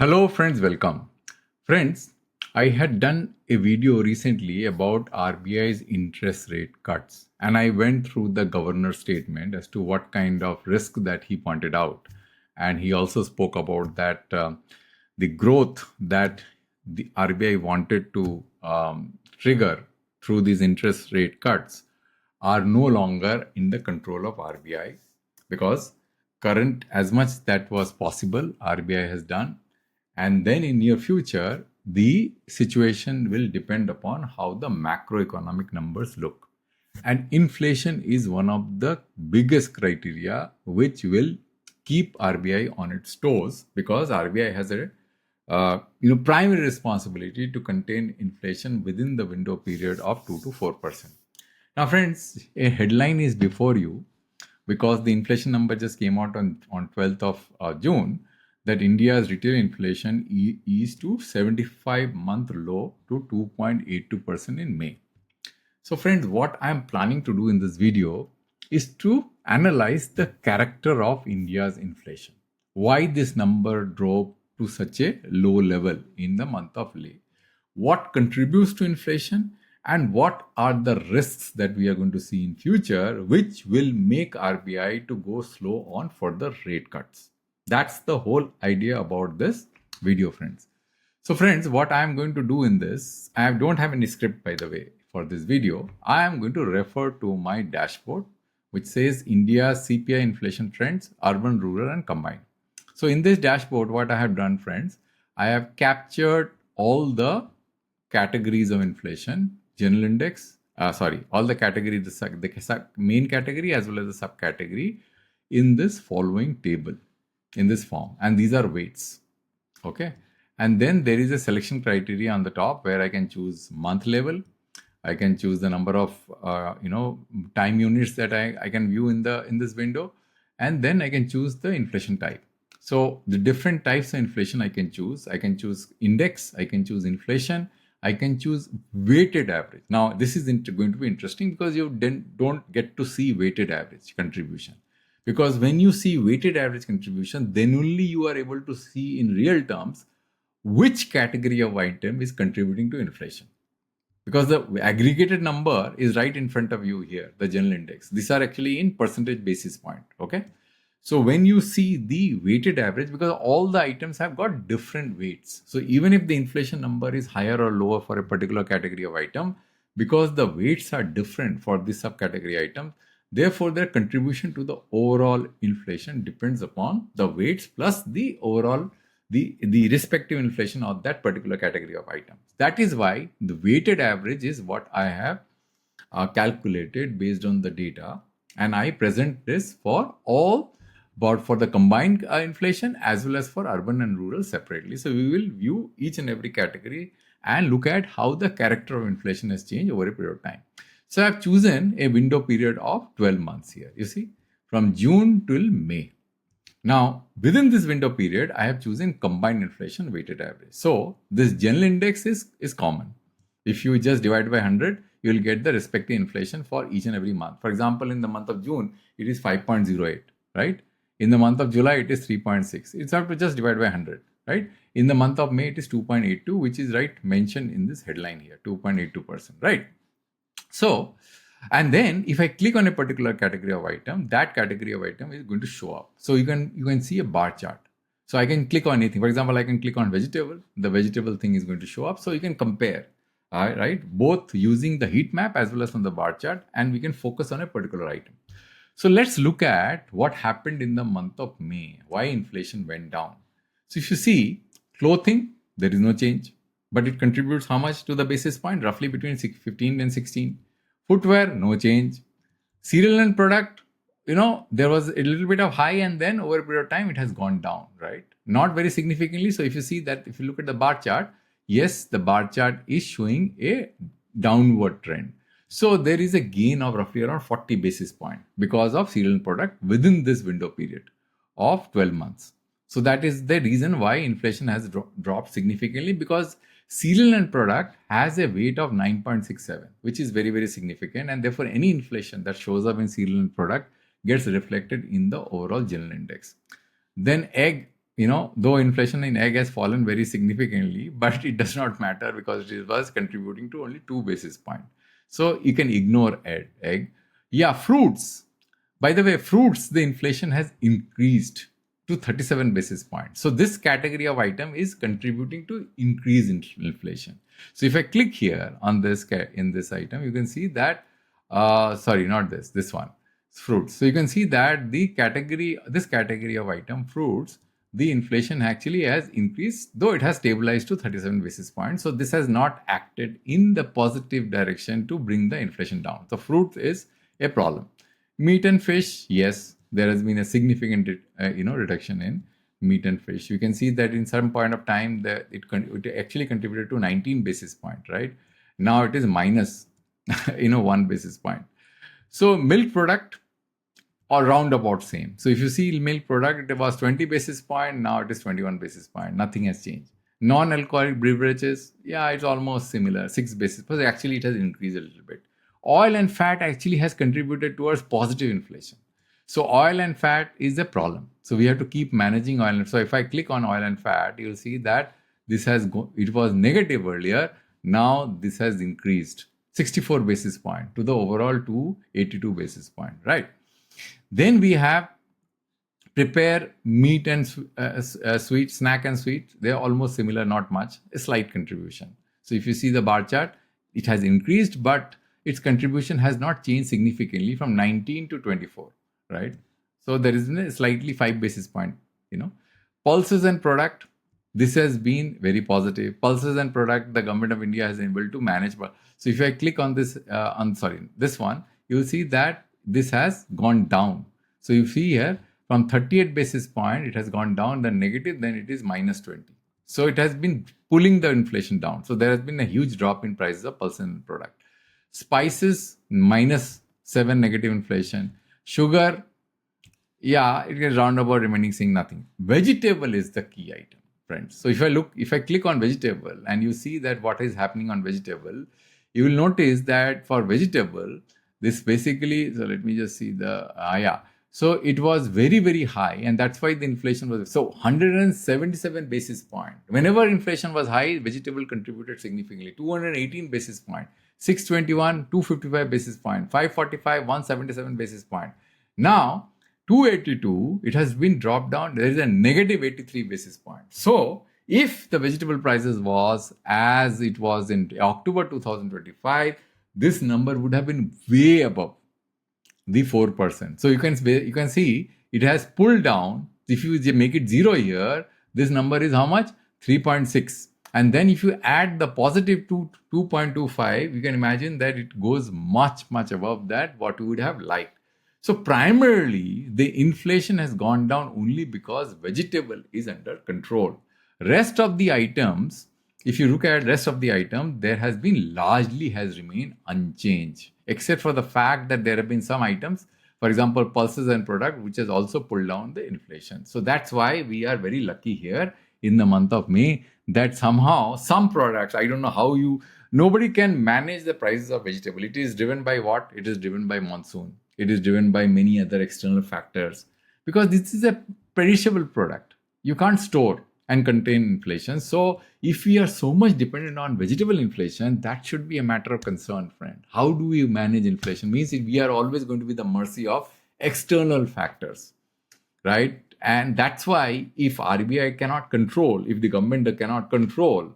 Hello friends, welcome. Friends, I had done a video recently about RBI's interest rate cuts, and I went through the governor's statement as to what kind of risk that he pointed out. And he also spoke about that the growth that the RBI wanted to trigger through these interest rate cuts are no longer in the control of RBI because current as much that was possible RBI has done, and then in near future the situation will depend upon how the macroeconomic numbers look, and inflation is one of the biggest criteria which will keep RBI on its toes, because RBI has a primary responsibility to contain inflation within the window period of 2 to 4%. Now friends, a headline is before you because the inflation number just came out on 12th of June, that India's retail inflation eased to 75-month low to 2.82% in May. So friends, what I am planning to do in this video is to analyze the character of India's inflation. Why this number dropped to such a low level in the month of May? What contributes to inflation? And what are the risks that we are going to see in future which will make RBI to go slow on further rate cuts? That's the whole idea about this video, friends. So friends, what I am going to do in this, I don't have any script by the way for this video. I am going to refer to my dashboard which says India's CPI inflation trends, urban, rural and combined. So in this dashboard, what I have done, friends, I have captured all the categories of inflation, general index, all the categories, the main category as well as the subcategory in this following table, in this form. And these are weights. Okay. And then there is a selection criteria on the top where I can choose month level. I can choose the number of, time units that I can view in this window. And then I can choose the inflation type. So the different types of inflation I can choose. I can choose index, I can choose inflation, I can choose weighted average. Now, this is going to be interesting because you don't get to see weighted average contribution. Because when you see weighted average contribution, then only you are able to see in real terms which category of item is contributing to inflation. Because the aggregated number is right in front of you here, the general index. These are actually in percentage basis point, okay? So when you see the weighted average, because all the items have got different weights. So even if the inflation number is higher or lower for a particular category of item, because the weights are different for this subcategory item, therefore their contribution to the overall inflation depends upon the weights plus the overall, the respective inflation of that particular category of items. That is why the weighted average is what I have calculated based on the data, and I present this for all, but for the combined inflation as well as for urban and rural separately. So we will view each and every category and look at how the character of inflation has changed over a period of time. So I've chosen a window period of 12 months here, you see, from June till May. Now, within this window period, I have chosen combined inflation weighted average. So this general index is common. If you just divide by 100, you will get the respective inflation for each and every month. For example, in the month of June, it is 5.08, right? In the month of July, it is 3.6. It's have to just divide by 100, right? In the month of May, it is 2.82, which is right mentioned in this headline here, 2.82%, right? So, and then if I click on a particular category of item, that category of item is going to show up. So you can see a bar chart. So I can click on anything. For example, I can click on vegetable. The vegetable thing is going to show up. So you can compare, right? Both using the heat map as well as from the bar chart, and we can focus on a particular item. So let's look at what happened in the month of May, why inflation went down. So if you see clothing, there is no change, but it contributes how much to the basis point? Roughly between 15 and 16. Footwear, no change. Cereal and product, there was a little bit of high, and then over a period of time, it has gone down, right? Not very significantly. So if you see that, if you look at the bar chart, yes, the bar chart is showing a downward trend. So there is a gain of roughly around 40 basis points because of cereal and product within this window period of 12 months. So that is the reason why inflation has dropped significantly, because cereal and product has a weight of 9.67, which is very, very significant. And therefore, any inflation that shows up in cereal and product gets reflected in the overall general index. Then egg though inflation in egg has fallen very significantly, but it does not matter because it was contributing to only 2 basis points. So you can ignore egg. Yeah, fruits. By the way, fruits, the inflation has increased to 37 basis points. So this category of item is contributing to increase in inflation. So if I click here on this in this item, you can see that, sorry, not this one, fruits. So you can see that this category of item, fruits, the inflation actually has increased, though it has stabilized to 37 basis points. So this has not acted in the positive direction to bring the inflation down. So fruit is a problem. Meat and fish, yes, there has been a significant reduction in meat and fish. You can see that in some point of time that it actually contributed to 19 basis point, right? Now it is minus 1 basis point. So milk product, or roundabout same. So if you see milk product, it was 20 basis point, now it is 21 basis point. Nothing has changed. Non-alcoholic beverages, yeah, it's almost similar, 6 basis points. Actually, it has increased a little bit. Oil and fat actually has contributed towards positive inflation. So oil and fat is a problem. So we have to keep managing oil. So if I click on oil and fat, you'll see that it was negative earlier. Now this has increased 64 basis point to the overall 282 basis point, right? Then we have prepare meat and sweet, snack and sweet. They're almost similar, not much, a slight contribution. So if you see the bar chart, it has increased, but its contribution has not changed significantly from 19 to 24, right? So there is a slightly 5 basis point, Pulses and product, this has been very positive. Pulses and product, the government of India has been able to manage. So if I click on this, this one, you will see that this has gone down. So you see here from 38 basis point, it has gone down, then negative, then it is minus 20. So it has been pulling the inflation down. So there has been a huge drop in prices of pulses and product. Spices, minus 7 negative inflation. Sugar, yeah, it is roundabout remaining seeing nothing. Vegetable is the key item, friends. So if I click on vegetable and you see that what is happening on vegetable, you will notice that for vegetable, this basically, so let me just see So it was very, very high, and that's why the inflation was, so 177 basis point. Whenever inflation was high, vegetable contributed significantly. 218 basis point, 621, 255 basis point, 545, 177 basis point. Now, 282, it has been dropped down. There is a negative 83 basis point. So if the vegetable prices was as it was in October 2025, this number would have been way above the 4%. So you can see it has pulled down. If you make it 0 here, this number is how much? 3.6. And then if you add the positive to 2.25, you can imagine that it goes much, much above that what we would have liked. So primarily, the inflation has gone down only because vegetable is under control. Rest of the items, if you look at rest of the item, there has been largely has remained unchanged, except for the fact that there have been some items, for example, pulses and product, which has also pulled down the inflation. So that's why we are very lucky here in the month of May that somehow some products, I don't know how nobody can manage the prices of vegetable. It is driven by what? It is driven by monsoon. It is driven by many other external factors because this is a perishable product. You can't store and contain inflation. So if we are so much dependent on vegetable inflation, that should be a matter of concern, friend. How do we manage inflation? Means we are always going to be the mercy of external factors, right? And that's why if RBI cannot control, if the government cannot control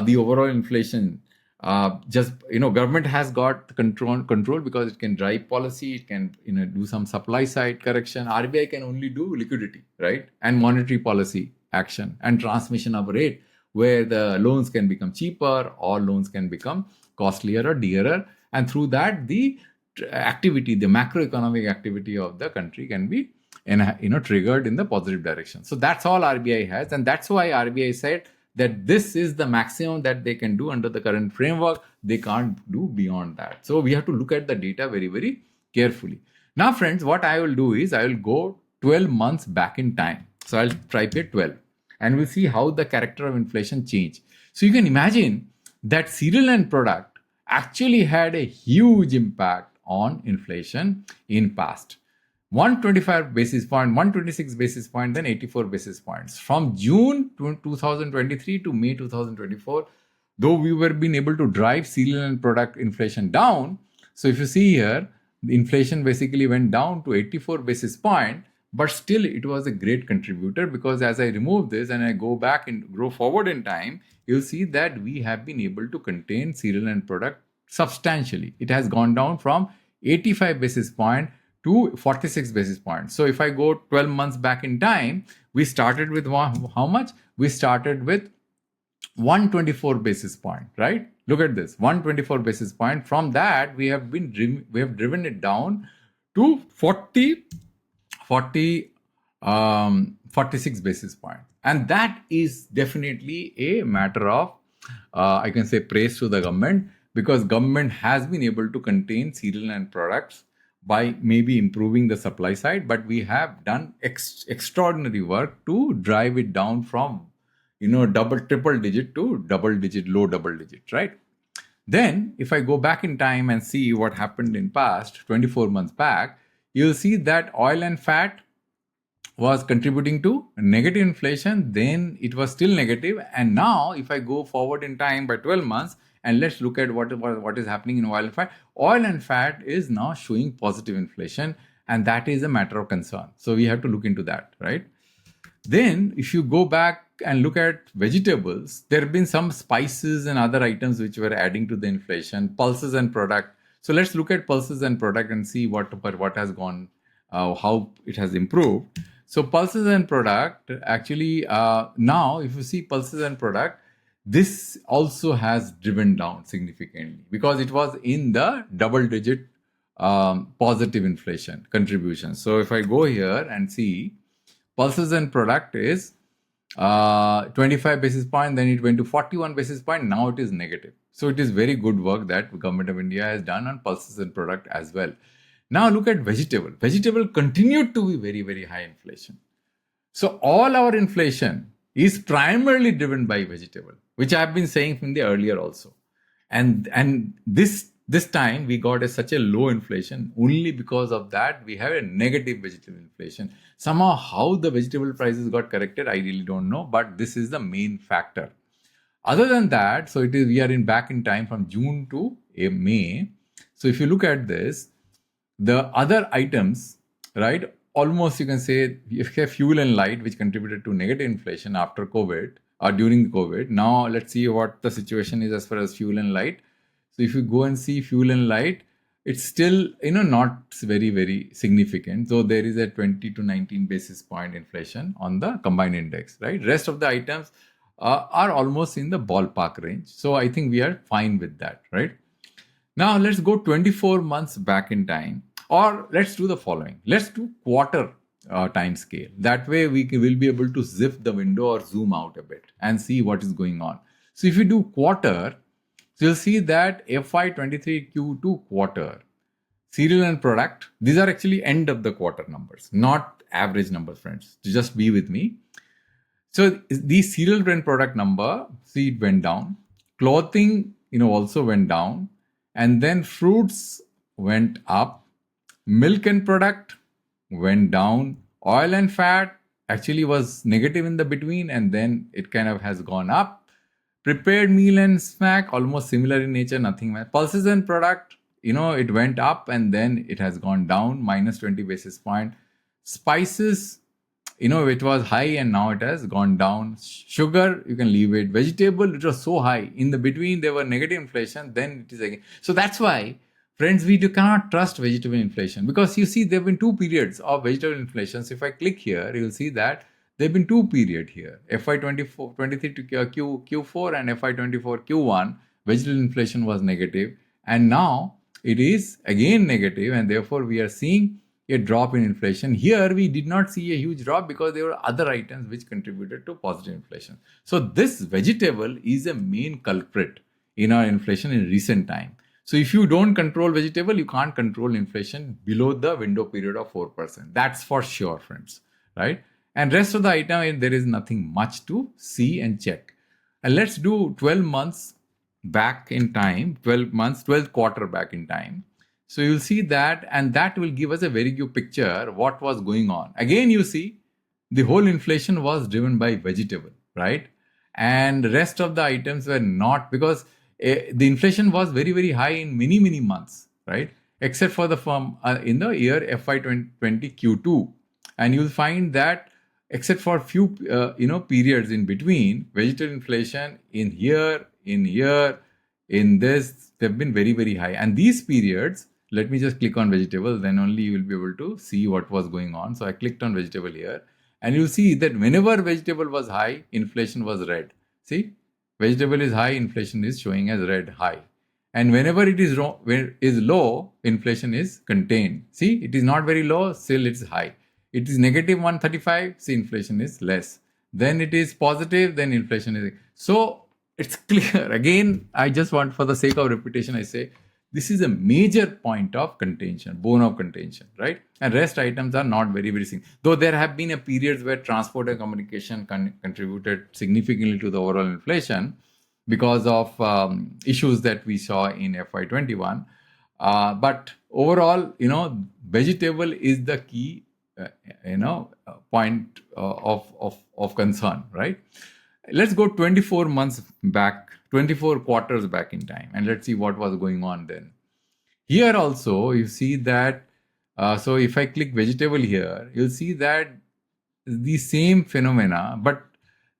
the overall inflation, government has got control because it can drive policy, it can do some supply side correction. RBI can only do liquidity, right? And monetary policy action and transmission of rate, where the loans can become cheaper or loans can become costlier or dearer, and through that the activity, the macroeconomic activity of the country can be triggered in the positive direction. So that's all RBI has, and that's why RBI said that this is the maximum that they can do under the current framework. They can't do beyond that. So we have to look at the data very, very carefully. Now, friends, what I will do is I will go 12 months back in time. So I'll type here 12 and we'll see how the character of inflation changed. So you can imagine that cereal and product actually had a huge impact on inflation in past. 125 basis point, 126 basis point, then 84 basis points. From June 2023 to May 2024, though we were being able to drive cereal and product inflation down. So if you see here, the inflation basically went down to 84 basis point, but still it was a great contributor, because as I remove this and I go back and go forward in time, you'll see that we have been able to contain cereal and product substantially. It has gone down from 85 basis point to 46 basis points. So if I go 12 months back in time, we started with how much? We started with 124 basis point, right? Look at this, 124 basis point. From that, we have driven it down to 46 basis point. And that is definitely a matter of, I can say, praise to the government, because government has been able to contain cereal and products by maybe improving the supply side, but we have done extraordinary work to drive it down from triple digit to double digit, low double digit, right? Then if I go back in time and see what happened in past 24 months back, you'll see that oil and fat was contributing to negative inflation. Then it was still negative, and now if I go forward in time by 12 months, and let's look at what is happening in oil and fat. Oil and fat is now showing positive inflation, and that is a matter of concern. So we have to look into that, right? Then if you go back and look at vegetables, there have been some spices and other items which were adding to the inflation, pulses and product. So let's look at pulses and product and see what has gone, how it has improved. So pulses and product, actually, now if you see pulses and product, this also has driven down significantly, because it was in the double digit positive inflation contribution. So if I go here and see, pulses and product is 25 basis point, then it went to 41 basis point, now it is negative. So it is very good work that Government of India has done on pulses and product as well. Now look at vegetable. Vegetable continued to be very, very high inflation. So all our inflation is primarily driven by vegetable, which I have been saying from the earlier also. And this time we got such a low inflation only because of that we have a negative vegetable inflation. Somehow how the vegetable prices got corrected, I really don't know, but this is the main factor. Other than that, so it is, we are back in time from June to May. So if you look at this, the other items, right, almost you can say you have fuel and light, which contributed to negative inflation after COVID or during COVID. Now let's see what the situation is as far as fuel and light. So if you go and see fuel and light, it's still not very, very significant. So there is a 20 to 19 basis point inflation on the combined index, right? Rest of the items are almost in the ballpark range. So I think we are fine with that, right? Now let's go 24 months back in time, or let's do the following. Let's do quarter time scale. That way we will be able to zip the window or zoom out a bit and see what is going on. So if you do quarter, so you'll see that FY23 Q2 quarter, cereal and product, these are actually end of the quarter numbers, not average numbers, friends. Just be with me. So the cereal and product number, see, it went down. Clothing, also went down. And then fruits went up. Milk and product went down. Oil and fat actually was negative in the between, and then it kind of has gone up. Prepared meal and snack, almost similar in nature, nothing much. Pulses and product, it went up and then it has gone down, minus 20 basis point. Spices, it was high and now it has gone down. Sugar, you can leave it. Vegetable, it was so high. In the between, there were negative inflation, then it is again. So that's why, friends, we cannot trust vegetable inflation, because you see there have been two periods of vegetable inflation. So if I click here, you'll see that there have been two periods here, FY23 to Q4 and FY24 Q1, vegetable inflation was negative, and now it is again negative, and therefore we are seeing a drop in inflation. Here we did not see a huge drop because there were other items which contributed to positive inflation. So this vegetable is a main culprit in our inflation in recent time. So if you don't control vegetable, you can't control inflation below the window period of 4%. That's for sure, friends, right? And rest of the item, there is nothing much to see and check. And let's do 12 months back in time, 12 months, 12th quarter back in time. So you'll see that, and that will give us a very good picture what was going on. Again, you see the whole inflation was driven by vegetable, right? And the rest of the items were not, because the inflation was very, very high in many, many months, right? Except for the firm in the year FY 2020 Q2. And you'll find that except for few periods in between, vegetable inflation in here, in this, they've been very, very high. And these periods, let me just click on vegetable, then only you will be able to see what was going on. So I clicked on vegetable here, and you'll see that whenever vegetable was high, inflation was red. See, vegetable is high, inflation is showing as red, high. And whenever it is low, inflation is contained. See, it is not very low, still it's high. It is negative 135, see, inflation is less. Then it is positive, then inflation is. So it's clear. Again, I just want, for the sake of repetition, I say this is a major point of contention, bone of contention, right? And rest items are not very, very significant. Though there have been a periods where transport and communication contributed significantly to the overall inflation because of issues that we saw in FY21. But overall, vegetable is the key, point of concern, right? Let's go 24 months back, 24 quarters back in time, and let's see what was going on then. Here also, you see that, so if I click vegetable here, you'll see that the same phenomena, but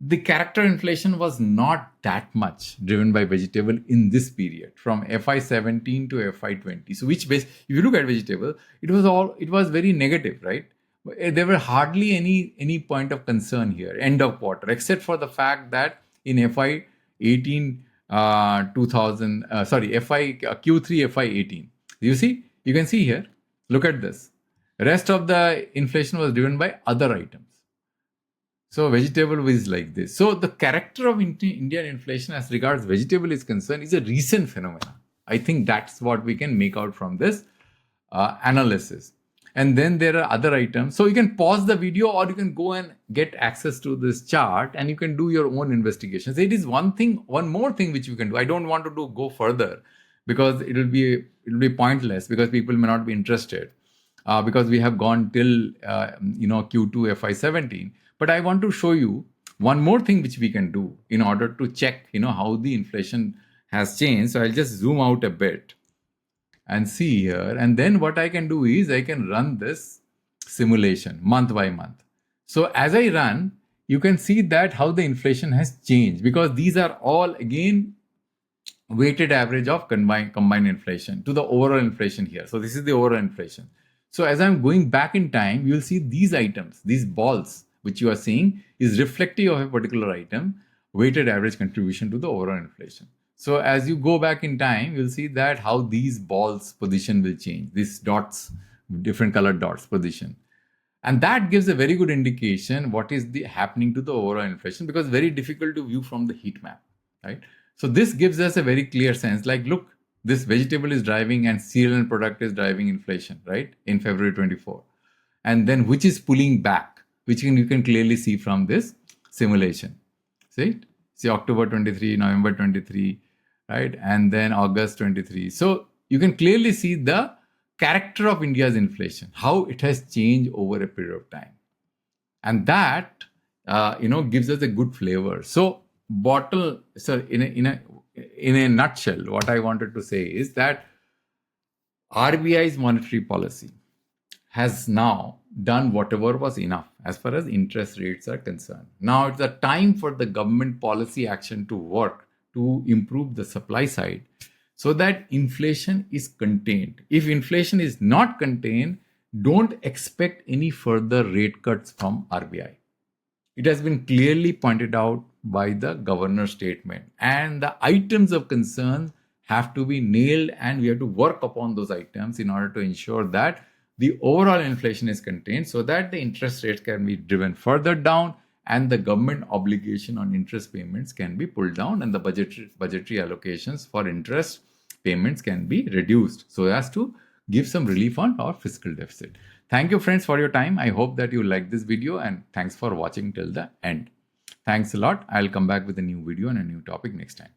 the character inflation was not that much driven by vegetable in this period from FY17 to FY20. So which base, if you look at vegetable, it was very negative, right? There were hardly any point of concern here, end of quarter, except for the fact that in FY18, Q3 FY18. You see, you can see here, look at this. Rest of the inflation was driven by other items. So vegetable is like this. So the character of Indian inflation as regards vegetable is concerned is a recent phenomenon. I think that's what we can make out from this analysis. And then there are other items. So you can pause the video, or you can go and get access to this chart, and you can do your own investigations. It is one more thing which you can do. I don't want to go further because it will be pointless, because people may not be interested because we have gone till Q2 FY17. But I want to show you one more thing which we can do in order to check how the inflation has changed. So I'll just zoom out a bit and see here. And then what I can do is I can run this simulation month by month. So as I run, you can see that how the inflation has changed, because these are all again weighted average of combined inflation to the overall inflation here. So this is the overall inflation. So as I'm going back in time, you'll see these items, these balls which you are seeing is reflective of a particular item, weighted average contribution to the overall inflation. So as you go back in time, you'll see that how these balls position will change, these dots, different colored dots position. And that gives a very good indication what is happening to the overall inflation, because very difficult to view from the heat map, right? So this gives us a very clear sense, like, look, this vegetable is driving and cereal and product is driving inflation, right? In February 24. And then which is pulling back, which you can clearly see from this simulation. See October 23, November 23, right? And then August 23. So you can clearly see the character of India's inflation, how it has changed over a period of time. And that, gives us a good flavor. So in a nutshell, what I wanted to say is that RBI's monetary policy has now done whatever was enough as far as interest rates are concerned. Now it's the time for the government policy action to work to improve the supply side so that inflation is contained. If inflation is not contained, don't expect any further rate cuts from RBI. It has been clearly pointed out by the governor's statement, and the items of concern have to be nailed, and we have to work upon those items in order to ensure that the overall inflation is contained so that the interest rates can be driven further down and the government obligation on interest payments can be pulled down, and the budgetary allocations for interest payments can be reduced so as to give some relief on our fiscal deficit. Thank you, friends, for your time. I hope that you like this video, and thanks for watching till the end. Thanks a lot. I'll come back with a new video and a new topic next time.